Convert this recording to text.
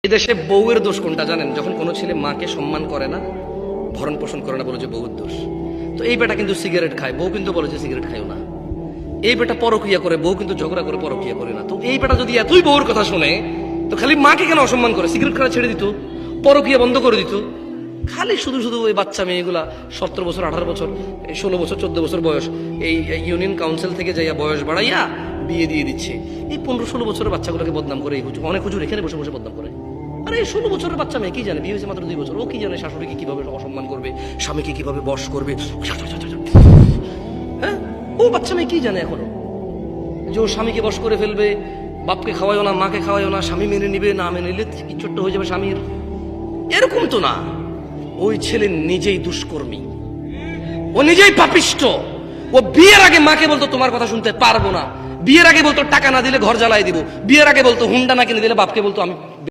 এদেশে বউয়ের দোষ কোনটা জানেন? যখন কোনো ছেলে মাকে সম্মান করে না, ভরণ পোষণ করে না, বলে যে বউয়ের দোষ। তো এই বেটা কিন্তু সিগারেট খায়, বউ কিন্তু বলে যে সিগারেট খায়ও না। এই বেটা পরক্রিয়া করে, বউ কিন্তু ঝগড়া করে পরক্রিয়া করে না। তো এই বেটা যদি এতই বউর কথা শুনে, তো খালি মাকে কেন অসম্মান করে? সিগারেট খাওয়া ছেড়ে দিত, পরক্রিয়া বন্ধ করে দিত। খালি শুধু শুধু ওই বাচ্চা মেয়েগুলা 17 বছর, 18 বছর, 16 বছর, 14 বছর বয়স, এই ইউনিয়ন কাউন্সিল থেকে যাইয়া বয়স বাড়াইয়া বিয়ে দিয়ে দিচ্ছে। এই 15-16 বছরের বাচ্চাগুলোকে বদনাম করে। অনেক হুজুর এখানে বসে বসে বদনাম করে। আরে 16 বছরের বাচ্চা মেয়ে কি জানে? বিয়ে হয়েছে মাত্র 2 বছর, ও কি জানে শাশুড়িকে কিভাবে অসম্মান করবে, স্বামীকে কিভাবে বশ করবে? হ্যাঁ, ও বাচ্চা মেয়ে কি জানে এখনো যে ও স্বামীকে বশ করে ফেলবে? বাপকে খাওয়াইও না, মাকে খাওয়াইও না, স্বামী মেনে নিবে, না মেনে নিলে কি ছোট্ট হয়ে যাবে স্বামীর। এরকম তো না। ওই ছেলে নিজেই দুষ্কর্মী, ও নিজেই পাপিষ্ট। ও বিয়ের আগে মাকে বলতো তোমার কথা শুনতে পারবো না, বিয়ের আগে বলতো টাকা না দিলে ঘর জ্বালাই দিব, বিয়ের আগে বলতো হুন্ডা না কিনে দিলে বাপকে বলতো আমি